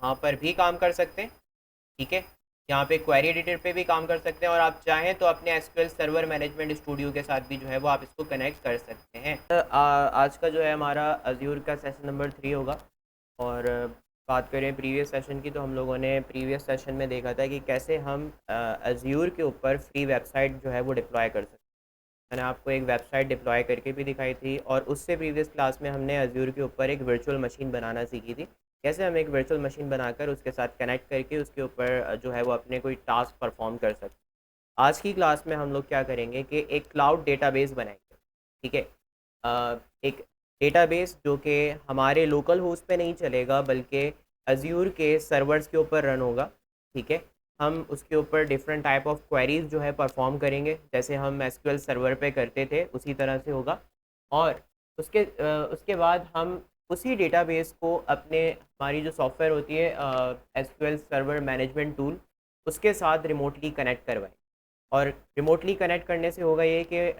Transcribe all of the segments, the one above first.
यहाँ पर भी काम कर सकते हैं। ठीक है, यहाँ पे क्वेरी एडिटर पे भी काम कर सकते हैं, और आप चाहें तो अपने एसक्यूएल सर्वर मैनेजमेंट स्टूडियो के साथ भी जो है वो आप इसको कनेक्ट कर सकते हैं। आज का जो है हमारा अज्यूर का सेशन नंबर 3 होगा। और बात करें प्रीवियस सेशन की, तो हम लोगों ने प्रीवियस सेशन में देखा था कि कैसे हम अज्यूर के ऊपर फ्री वेबसाइट जो है वो डिप्लॉय कर सकते हैं। मैंने आपको एक वेबसाइट डिप्लॉय करके भी दिखाई थी, और उससे प्रीवियस क्लास में हमने अज्यूर के ऊपर एक वर्चुअल मशीन बनाना सीखी थी। कैसे हम एक वर्चुअल मशीन बनाकर उसके साथ कनेक्ट करके उसके ऊपर जो है वो अपने कोई टास्क परफॉर्म कर सकते। आज की क्लास में हम लोग क्या करेंगे कि एक क्लाउड डेटाबेस बनाएंगे। ठीक है, एक डेटाबेस जो कि हमारे लोकल होस्ट पे नहीं चलेगा, बल्कि अज्यूर के सर्वर्स के ऊपर रन होगा। ठीक है, हम उसके ऊपर डिफरेंट टाइप ऑफ क्वेरीज जो है परफॉर्म करेंगे, जैसे हम एसक्यूएल सर्वर पे करते थे उसी तरह से होगा। और उसके बाद हम उसी डेटाबेस को अपने हमारी जो सॉफ्टवेयर होती है एसक्यूएल सर्वर मैनेजमेंट टूल, उसके साथ रिमोटली कनेक्ट करवाएं। और रिमोटली कनेक्ट करने से होगा ये कि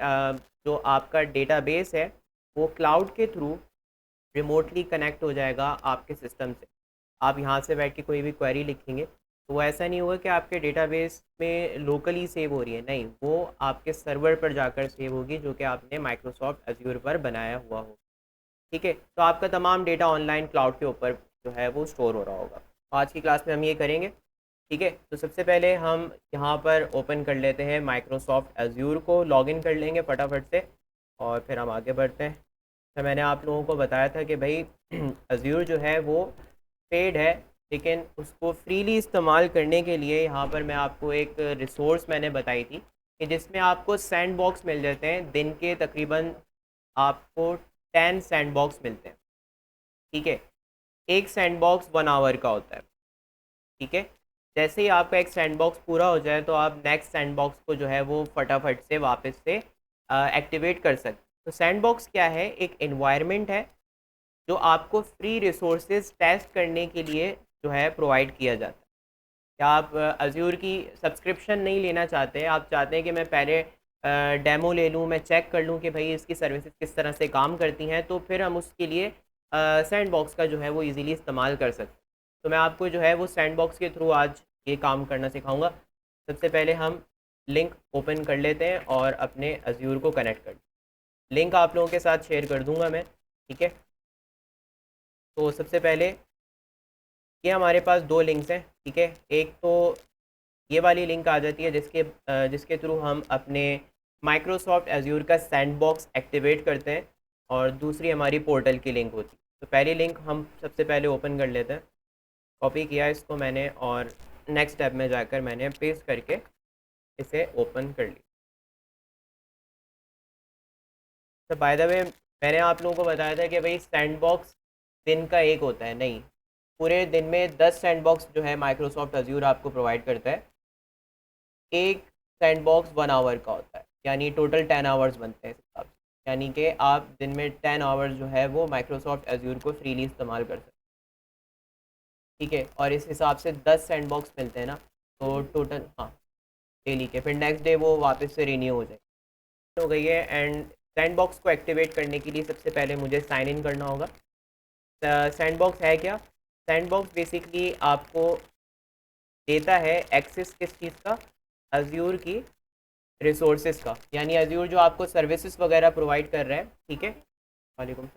जो आपका डेटाबेस है वो क्लाउड के थ्रू रिमोटली कनेक्ट हो जाएगा आपके सिस्टम से। आप यहाँ से बैठ के कोई भी क्वेरी लिखेंगे तो वो ऐसा नहीं होगा कि आपके डेटाबेस में लोकली सेव हो रही है, नहीं, वो आपके सर्वर पर जाकर सेव होगी जो कि आपने माइक्रोसॉफ्ट अज्यूर पर बनाया हुआ हो। ठीक है, तो आपका तमाम डेटा ऑनलाइन क्लाउड के ऊपर जो है वो स्टोर हो रहा होगा। तो आज की क्लास में हम ये करेंगे। ठीक है, तो सबसे पहले हम यहाँ पर ओपन कर लेते हैं माइक्रोसॉफ्ट अज्यूर को, लॉगिन कर लेंगे फटाफट से, और फिर हम आगे बढ़ते हैं। तो मैंने आप लोगों को बताया था कि भाई अज्यूर जो है वो पेड है, लेकिन उसको फ्रीली इस्तेमाल करने के लिए यहाँ पर मैं आपको एक रिसोर्स मैंने बताई थी कि जिसमें आपको सैंड बॉक्स मिल जाते हैं। दिन के तकरीबन आपको 10 सैंड बॉक्स मिलते हैं। ठीक है, एक सैंड बॉक्स 1 आवर का होता है। ठीक है, जैसे ही आपका एक सैंड बॉक्स पूरा हो जाए तो आप नेक्स्ट सैंड बॉक्स को जो है वो फटाफट से वापस से एक्टिवेट कर सकते। तो सैंड बॉक्स क्या है? एक एनवायरनमेंट है जो आपको फ्री रिसोर्सेज टेस्ट करने के लिए जो है प्रोवाइड किया जाता है। क्या आप अज्यूर की सब्सक्रिप्शन नहीं लेना चाहते? आप चाहते हैं कि मैं पहले डेमो ले लूँ, मैं चेक कर लूँ कि भाई इसकी सर्विसेज किस तरह से काम करती हैं, तो फिर हम उसके लिए सैंड बॉक्स का जो है वो इजीली इस्तेमाल कर सकते हैं। तो मैं आपको जो है वो सैंड बॉक्स के थ्रू आज ये काम करना सिखाऊंगा। सबसे पहले हम लिंक ओपन कर लेते हैं और अपने अज्यूर को कनेक्ट कर, लिंक आप लोगों के साथ शेयर कर दूंगा मैं। ठीक है, तो सबसे पहले ये हमारे पास दो लिंक्स हैं। ठीक है, एक तो ये वाली लिंक आ जाती है जिसके थ्रू हम अपने माइक्रोसॉफ्ट एज्यूर का सैंडबॉक्स एक्टिवेट करते हैं, और दूसरी हमारी पोर्टल की लिंक होती है। तो पहली लिंक हम सबसे पहले ओपन कर लेते हैं। कॉपी किया इसको मैंने, और नेक्स्ट टैब में जाकर मैंने पेस्ट करके इसे ओपन कर लिया। तो बाय द वे, मैंने आप लोगों को बताया था कि भाई सैंडबॉक्स दिन का एक होता है, नहीं, पूरे दिन में 10 सैंडबॉक्स जो है माइक्रोसॉफ्ट अज्यूर आपको प्रोवाइड करता है। एक सैंडबॉक्स 1 आवर का होता है, यानी टोटल 10 आवर्स बनते हैं इस हिसाब से, यानी कि आप दिन में 10 आवर्स जो है वो माइक्रोसॉफ्ट एज्यूर को फ्रीली इस्तेमाल कर सकते हैं। ठीक है, और इस हिसाब से 10 सैंडबॉक्स मिलते हैं ना, तो टोटल, हाँ, डेली के, फिर नेक्स्ट डे वो वापस से रिन्यू हो जाए, हो गई है। एंड सैंडबॉक्स को एक्टिवेट करने के लिए सबसे पहले मुझे साइन इन करना होगा। सैंडबॉक्स है क्या? सैंडबॉक्स बेसिकली आपको देता है एक्सेस किस चीज़ का? अज्यूर की रिसोर्सेज का, यानी अज्यूर जो आपको सर्विसेज वगैरह प्रोवाइड कर रहा है। ठीक है, वालेकुम।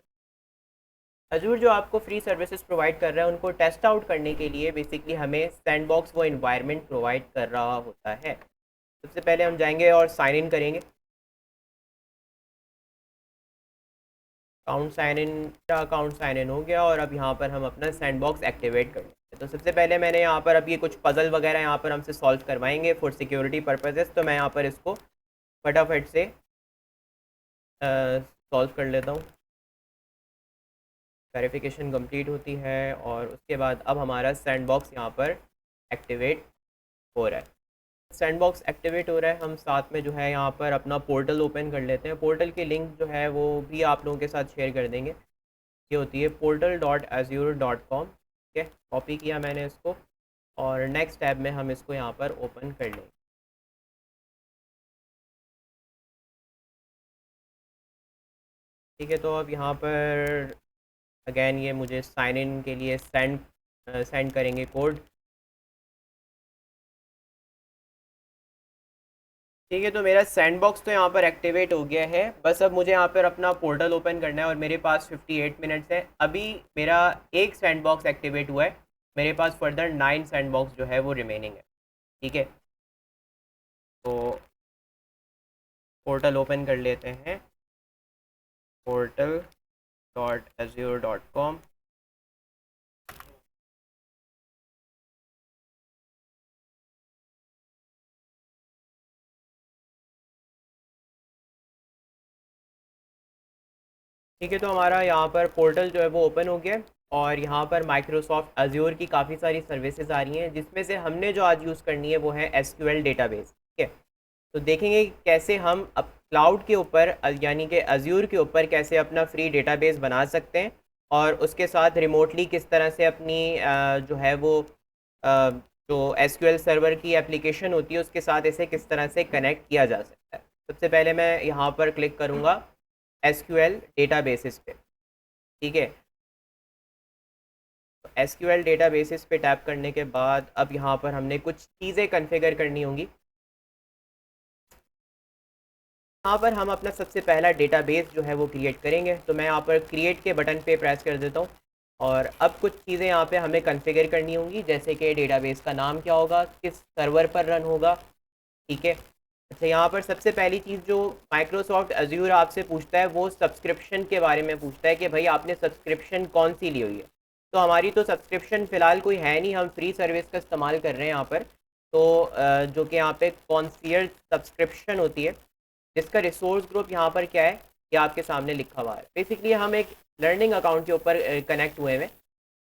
अज्यूर जो आपको फ्री सर्विसेज प्रोवाइड कर रहा है उनको टेस्ट आउट करने के लिए बेसिकली हमें सैंडबॉक्स वो इन्वायरमेंट प्रोवाइड कर रहा होता है। सबसे पहले हम जाएंगे और साइन इन करेंगे। अकाउंट साइन इन हो गया, और अब यहाँ पर हम अपना सैंडबॉक्स एक्टिवेट कर लेंगे। तो सबसे पहले मैंने यहाँ पर, अब ये कुछ पजल वगैरह यहाँ पर हमसे सॉल्व करवाएंगे फॉर सिक्योरिटी पर्पजेस, तो मैं यहाँ पर इसको फटाफट से सॉल्व कर लेता हूँ। वेरिफिकेशन कंप्लीट होती है, और उसके बाद अब हमारा सैंडबॉक्स यहाँ पर एक्टिवेट हो रहा है। सैंडबॉक्स एक्टिवेट हो रहा है, हम साथ में जो है यहाँ पर अपना पोर्टल ओपन कर लेते हैं। पोर्टल की लिंक जो है वो भी आप लोगों के साथ शेयर कर देंगे। ये होती है portal.azure.com। ठीक है, कॉपी किया मैंने इसको, और नेक्स्ट टैब में हम इसको यहाँ पर ओपन कर लेंगे। ठीक है, तो अब यहाँ पर अगेन ये मुझे साइन इन के लिए सेंड सेंड करेंगे कोड। ठीक है, तो मेरा सैंडबॉक्स तो यहाँ पर एक्टिवेट हो गया है। बस अब मुझे यहाँ पर अपना पोर्टल ओपन करना है और मेरे पास 58 मिनट्स है। अभी मेरा एक सैंडबॉक्स एक्टिवेट हुआ है, मेरे पास फर्दर 9 सैंडबॉक्स जो है वो रिमेनिंग है। ठीक है, तो पोर्टल ओपन कर लेते हैं, portal.azure.com। ठीक है, तो हमारा यहाँ पर पोर्टल जो है वो ओपन हो गया है और यहाँ पर माइक्रोसॉफ्ट अज्योर की काफ़ी सारी सर्विसेज आ रही हैं, जिसमें से हमने जो आज यूज़ करनी है वो है एसक्यूएल डेटाबेस। ठीक है, तो देखेंगे कि कैसे हम अब क्लाउड के ऊपर यानी कि अज्योर के ऊपर कैसे अपना फ्री डेटाबेस बना सकते हैं और उसके साथ रिमोटली किस तरह से अपनी जो है वो जो एसक्यूएल सर्वर की एप्लीकेशन होती है उसके साथ इसे किस तरह से कनेक्ट किया जा सकता है। सबसे पहले मैं यहाँ पर क्लिक करूँगा एसक्यूएल डेटाबेसेस पे। ठीक है, तो एसक्यूएल डेटाबेसेस पे टैप करने के बाद अब यहाँ पर हमने कुछ चीज़ें कॉन्फ़िगर करनी होंगी। यहाँ पर हम अपना सबसे पहला डेटाबेस जो है वो क्रिएट करेंगे, तो मैं यहाँ पर क्रिएट के बटन पे प्रेस कर देता हूँ और अब कुछ चीज़ें यहाँ पे हमें कॉन्फ़िगर करनी होंगी, जैसे कि डेटाबेस का नाम क्या होगा, किस सर्वर पर रन होगा। ठीक है, अच्छा यहाँ पर सबसे पहली चीज़ जो माइक्रोसॉफ्ट अज्यूर आपसे पूछता है वो सब्सक्रिप्शन के बारे में पूछता है कि भाई आपने सब्सक्रिप्शन कौन सी ली हुई है। तो हमारी तो सब्सक्रिप्शन फ़िलहाल कोई है नहीं, हम फ्री सर्विस का इस्तेमाल कर रहे हैं यहाँ पर। तो जो कि यहाँ पे कॉन्सियर्ज सब्सक्रिप्शन होती है, जिसका रिसोर्स ग्रुप यहाँ पर क्या है, ये आपके सामने लिखा हुआ है। बेसिकली हम एक लर्निंग अकाउंट के ऊपर कनेक्ट हुए हैं,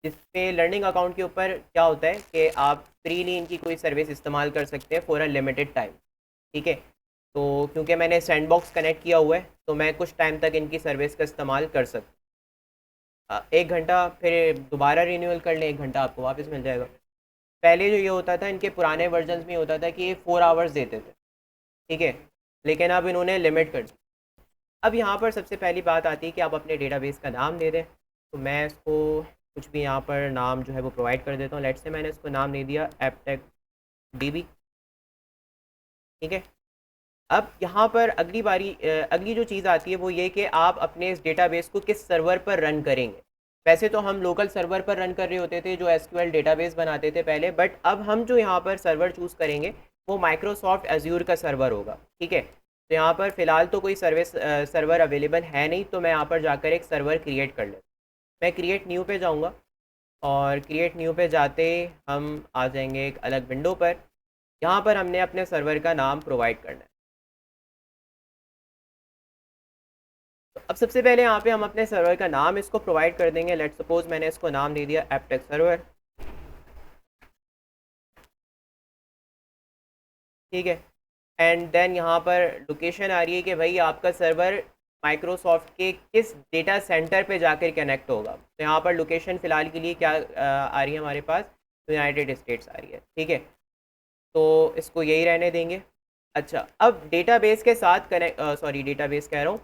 जिसपे लर्निंग अकाउंट के ऊपर क्या होता है कि आप फ्रीली इनकी कोई सर्विस इस्तेमाल कर सकते हैं फॉर अ लिमिटेड टाइम। ठीक है, तो क्योंकि मैंने सैंडबॉक्स कनेक्ट किया हुआ है तो मैं कुछ टाइम तक इनकी सर्विस का इस्तेमाल कर सकता हूँ। 1 घंटा, फिर दोबारा रिन्यूअल कर लें, 1 घंटा आपको वापस मिल जाएगा। पहले जो ये होता था इनके पुराने वर्जन्स में होता था कि ये 4 आवर्स देते थे। ठीक है, लेकिन अब इन्होंने लिमिट कर दी। अब यहाँ पर सबसे पहली बात आती है कि आप अपने डेटाबेस का नाम दे दें। तो मैं इसको कुछ भी यहाँ पर नाम जो है वो प्रोवाइड कर देता हूँ। लेट्स से मैंने इसको नाम दे दिया एपटेक डीबी। ठीक है, अब यहाँ पर अगली जो चीज़ आती है वो ये कि आप अपने इस डेटाबेस को किस सर्वर पर रन करेंगे। वैसे तो हम लोकल सर्वर पर रन कर रहे होते थे जो एसक्यूएल डेटाबेस बनाते थे पहले, बट अब हम जो यहाँ पर सर्वर चूज़ करेंगे वो माइक्रोसॉफ्ट अज्यूर का सर्वर होगा। ठीक है, तो यहाँ पर फ़िलहाल तो कोई सर्वर अवेलेबल है नहीं, तो मैं यहाँ पर जाकर एक सर्वर क्रिएट कर लेता हूँ। मैं क्रिएट न्यू पे जाऊँगा और क्रिएट न्यू पे जाते हम आ जाएंगे एक अलग विंडो पर। यहाँ पर हमने अपने सर्वर का नाम प्रोवाइड करना है। अब सबसे पहले यहाँ पे हम अपने सर्वर का नाम इसको प्रोवाइड कर देंगे। लेट्स सपोज मैंने इसको नाम दे दिया एपटेक सर्वर। ठीक है, एंड देन यहाँ पर लोकेशन आ रही है कि भाई आपका सर्वर माइक्रोसॉफ्ट के किस डेटा सेंटर पे जाकर कनेक्ट होगा। तो यहाँ पर लोकेशन फ़िलहाल के लिए क्या आ रही है हमारे पास, तो यूनाइटेड स्टेट्स आ रही है। ठीक है, तो इसको यही रहने देंगे। अच्छा, अब डेटाबेस के साथ डेटाबेस कह रहा हूँ,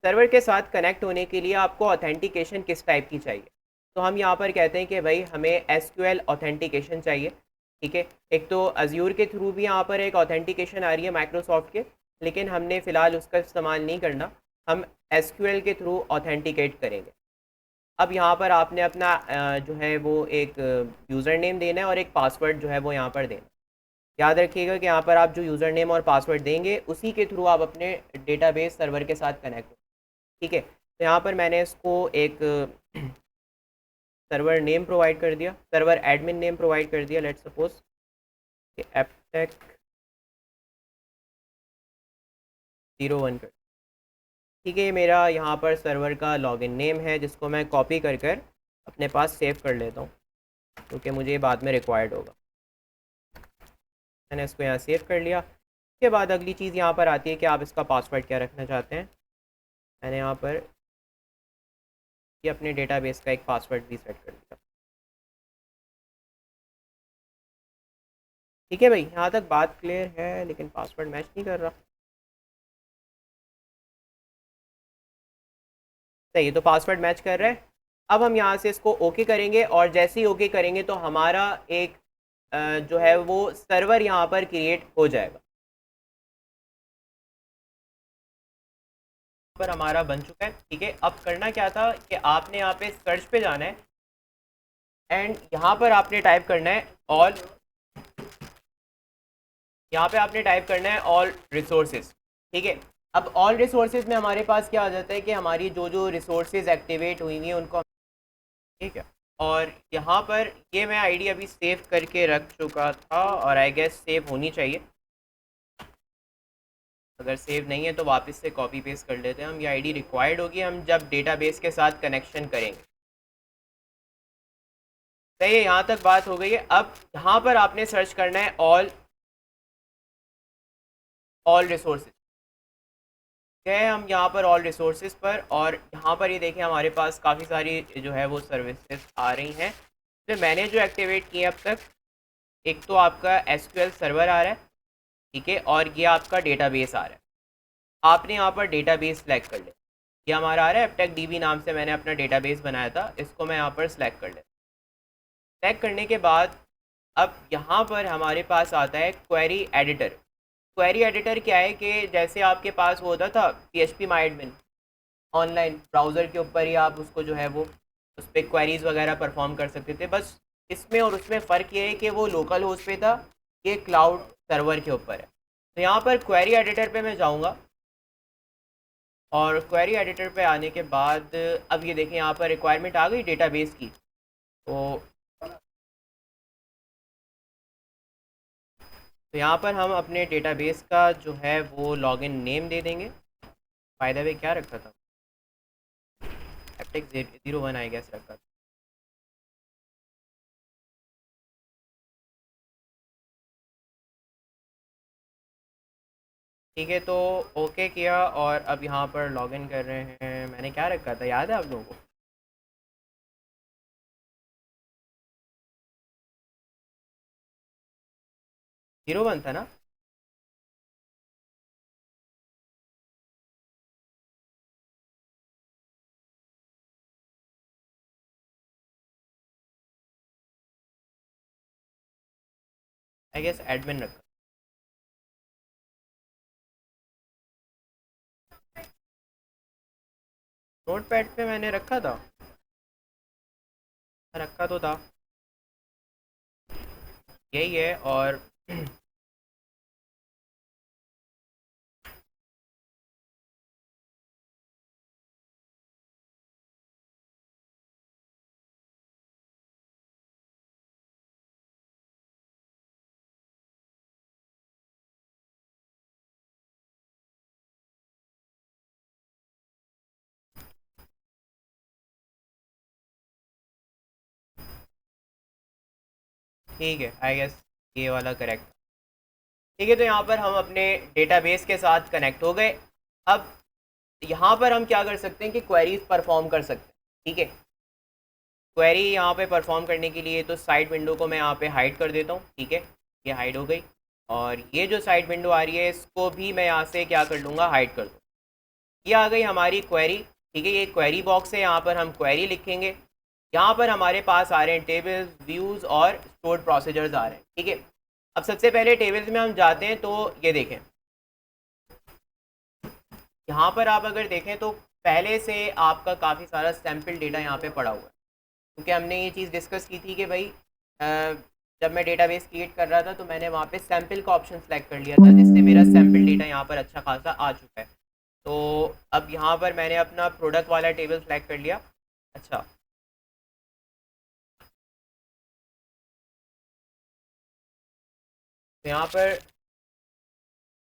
सर्वर के साथ कनेक्ट होने के लिए आपको ऑथेंटिकेशन किस टाइप की चाहिए। तो हम यहाँ पर कहते हैं कि भाई हमें एसक्यूएल ऑथेंटिकेशन चाहिए। ठीक है, एक तो अज्यूर के थ्रू भी यहाँ पर एक ऑथेंटिकेशन आ रही है माइक्रोसॉफ्ट के, लेकिन हमने फ़िलहाल उसका इस्तेमाल नहीं करना, हम एसक्यूएल के थ्रू ऑथेंटिकेट करेंगे। अब यहाँ पर आपने अपना जो है वो एक यूज़र नेम देना है और एक पासवर्ड जो है वो यहाँ पर देना। याद रखिएगा कि यहाँ पर आप जो यूज़र नेम और पासवर्ड देंगे उसी के थ्रू आप अपने डेटाबेस सर्वर के साथ कनेक्ट हो। ठीक है, तो यहाँ पर मैंने इसको एक सर्वर नेम प्रोवाइड कर दिया, सर्वर एडमिन नेम प्रोवाइड कर दिया। लेट्स सपोज एपटेक 01 कर। ठीक है, ये मेरा यहाँ पर सर्वर का लॉगिन नेम है जिसको मैं कॉपी कर कर अपने पास सेव कर लेता हूँ क्योंकि मुझे बाद में रिक्वायर्ड होगा। मैंने इसको यहाँ सेव कर लिया। उसके बाद अगली चीज़ यहाँ पर आती है कि आप इसका पासवर्ड क्या रखना चाहते हैं। मैंने यहाँ पर ये अपने डेटाबेस का एक पासवर्ड भी सेट कर दिया। ठीक है भाई, यहाँ तक बात क्लियर है, लेकिन पासवर्ड मैच नहीं कर रहा। सही है, तो पासवर्ड मैच कर रहा है। अब हम यहाँ से इसको ओके करेंगे और जैसे ही ओके करेंगे तो हमारा एक जो है वो सर्वर यहाँ पर क्रिएट हो जाएगा। पर हमारा बन चुका है, ठीक है। अब करना क्या था कि आपने यहाँ पे सर्च पे जाना है एंड यहाँ पर आपने टाइप करना है ऑल, यहाँ पे आपने टाइप करना है ऑल रिसोर्सेज, ठीक है। अब ऑल रिसोर्सेज में हमारे पास क्या आ जाता है कि हमारी जो जो रिसोर्सेज एक्टिवेट हुई हुई हैं उनको, ठीक है। और यहाँ पर ये मैं आईडी अभी सेव करके रख चुका था और आई गेस सेव होनी चाहिए। अगर सेव नहीं है तो वापस से कॉपी पेस्ट कर लेते हैं हम। ये आईडी रिक्वायर्ड होगी हम जब डेटाबेस के साथ कनेक्शन करेंगे। सही है, यहाँ तक बात हो गई है। अब यहाँ पर आपने सर्च करना है ऑल रिसोर्सेज, है हम यहाँ पर ऑल रिसोर्सेज पर, और यहाँ पर ये देखें हमारे पास काफ़ी सारी जो है वो सर्विसेज आ रही हैं। तो मैंने जो एक्टिवेट किए अब तक, एक तो आपका एसक्यूएल सर्वर आ रहा है, ठीक है, और ये आपका डेटाबेस आ रहा है। आपने यहाँ पर डेटाबेस सेलेक्ट कर लिया, ये हमारा आ रहा है एपटेक डीबी नाम से मैंने अपना डेटाबेस बनाया था, इसको मैं यहाँ पर सेलेक्ट कर लेता। सेलेक्ट करने के बाद अब यहाँ पर हमारे पास आता है क्वेरी एडिटर। क्वेरी एडिटर क्या है कि जैसे आपके पास वो होता था PHP माई एडमिन, ऑनलाइन ब्राउज़र के ऊपर ही आप उसको जो है वो उस पर क्वेरीज वगैरह परफॉर्म कर सकते थे। बस इसमें और उसमें फ़र्क ये है कि वो लोकल होस्ट पे था, ये क्लाउड सर्वर के ऊपर है। तो यहाँ पर क्वेरी एडिटर पे मैं जाऊँगा और क्वेरी एडिटर पे आने के बाद अब ये देखें यहाँ पर रिक्वायरमेंट आ गई डेटाबेस की। तो यहाँ पर हम अपने डेटाबेस का जो है वो लॉगिन नेम दे देंगे। फायदा वे क्या रखा था, एपटेक 01 आई गेस रखा था। ठीक है, तो ओके किया और अब यहाँ पर लॉगिन कर रहे हैं। मैंने क्या रखा था याद है आप लोगों को? 01 था ना? आई गेस एडमिन रखा। नोट पैड पे मैंने रखा था, रखा तो था, यही है। और ठीक है, आई गेस ये वाला करेक्ट। ठीक है, तो यहाँ पर हम अपने डेटाबेस के साथ कनेक्ट हो गए। अब यहाँ पर हम क्या कर सकते हैं कि क्वेरीज परफॉर्म कर सकते हैं, ठीक है। क्वेरी यहाँ पे परफॉर्म करने के लिए तो साइड विंडो को मैं यहाँ पे हाइड कर देता हूँ, ठीक है, ये हाइड हो गई। और ये जो साइड विंडो आ रही है इसको भी मैं यहाँ से क्या कर लूँगा, हाइड कर दूँ। ये आ गई हमारी क्वेरी, ठीक है। ये क्वेरी बॉक्स है, यहाँ पर हम क्वेरी लिखेंगे। यहाँ पर हमारे पास आ रहे हैं टेबल्स, व्यूज़ और स्टोर्ड प्रोसीजर्स आ रहे हैं, ठीक है। अब सबसे पहले टेबल्स में हम जाते हैं, तो ये देखें यहाँ पर आप अगर देखें तो पहले से आपका काफ़ी सारा सैम्पल डेटा यहाँ पे पड़ा हुआ है, क्योंकि हमने ये चीज़ डिस्कस की थी कि भाई जब मैं डेटाबेस क्रिएट कर रहा था तो मैंने वहाँ पे सैम्पल का ऑप्शन सेलेक्ट कर लिया था, जिससे मेरा सैम्पल डेटा यहाँ पर अच्छा खासा आ चुका है। तो अब यहाँ पर मैंने अपना प्रोडक्ट वाला टेबल सेलेक्ट कर लिया। अच्छा, तो यहाँ पर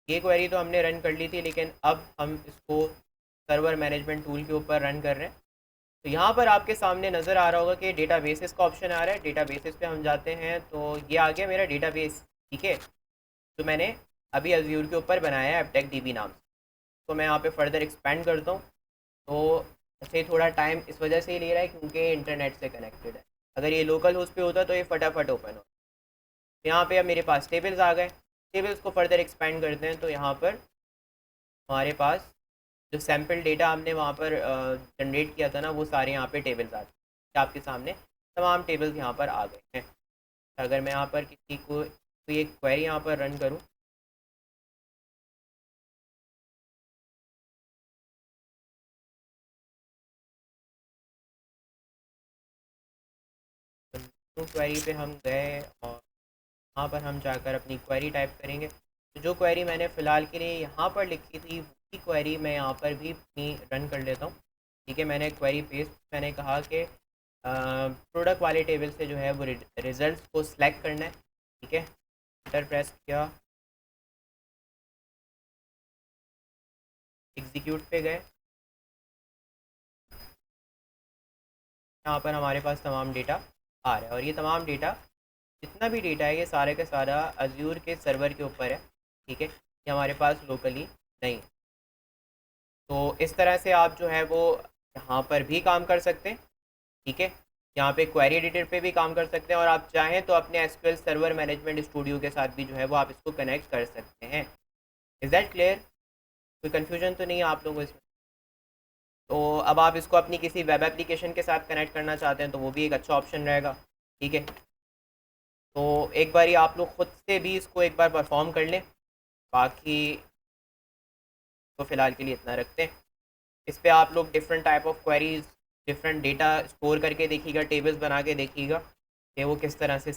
ये क्वेरी तो हमने रन कर ली थी, लेकिन अब हम इसको सर्वर मैनेजमेंट टूल के ऊपर रन कर रहे हैं। तो यहाँ पर आपके सामने नज़र आ रहा होगा कि डेटाबेसेस का ऑप्शन आ रहा है। डेटाबेसेस पे हम जाते हैं तो ये आ गया मेरा डेटाबेस, ठीक है, तो मैंने अभी अज्यूर के ऊपर बनाया है एपटेक डीबी नाम से। तो मैं यहाँ पे फर्दर एक्सपेंड करता हूँ। तो ऐसे थोड़ा टाइम इस वजह से ही ले रहा है क्योंकि इंटरनेट से कनेक्टेड है। अगर ये लोकल होस्ट पे होता तो ये फटाफट ओपन हो। यहाँ पे अब मेरे पास टेबल्स आ गए। टेबल्स को फर्दर एक्सपेंड करते हैं तो यहाँ पर हमारे पास जो सैम्पल डेटा हमने वहाँ पर जनरेट किया था ना, वो सारे यहाँ पे टेबल्स आ गए। आपके सामने तमाम टेबल्स यहाँ पर आ गए हैं। अगर मैं यहाँ पर किसी को कोई एक क्वेरी यहाँ पर रन करूँ, तो क्वेरी पे हम गए और यहाँ पर हम जाकर अपनी क्वेरी टाइप करेंगे। तो जो क्वेरी मैंने फ़िलहाल के लिए यहाँ पर लिखी थी वही क्वेरी मैं यहाँ पर भी अपनी रन कर लेता हूँ। ठीक है, मैंने क्वेरी पेस्ट, मैंने कहा कि प्रोडक्ट वाले टेबल से जो है वो रिज़ल्ट को सिलेक्ट करना है। ठीक है, एंटर प्रेस किया, एग्जीक्यूट पे गए। यहाँ पर हमारे पास तमाम डेटा आ रहा है और ये तमाम डेटा, जितना भी डेटा है, ये सारे का सारा अज्यूर के सर्वर के ऊपर है। ठीक है, ये हमारे पास लोकली नहीं है। तो इस तरह से आप जो है वो यहाँ पर भी काम कर सकते हैं। ठीक है, यहाँ पे क्वेरी एडिटर पे भी काम कर सकते हैं और आप चाहें तो अपने एसक्यूएल सर्वर मैनेजमेंट स्टूडियो के साथ भी जो है वो आप इसको कनेक्ट कर सकते हैं। Is that clear? कोई कन्फ्यूजन तो नहीं है आप लोगों को इसमें? तो अब आप इसको अपनी किसी वेब एप्लीकेशन के साथ कनेक्ट करना चाहते हैं तो वो भी एक अच्छा ऑप्शन रहेगा। ठीक है, तो एक बारी आप लोग ख़ुद से भी इसको एक बार परफॉर्म कर लें। बाकी तो फ़िलहाल के लिए इतना रखते हैं। इस पे आप लोग different type of queries, different data store करके देखिएगा, टेबल्स बना के देखिएगा कि वो किस तरह से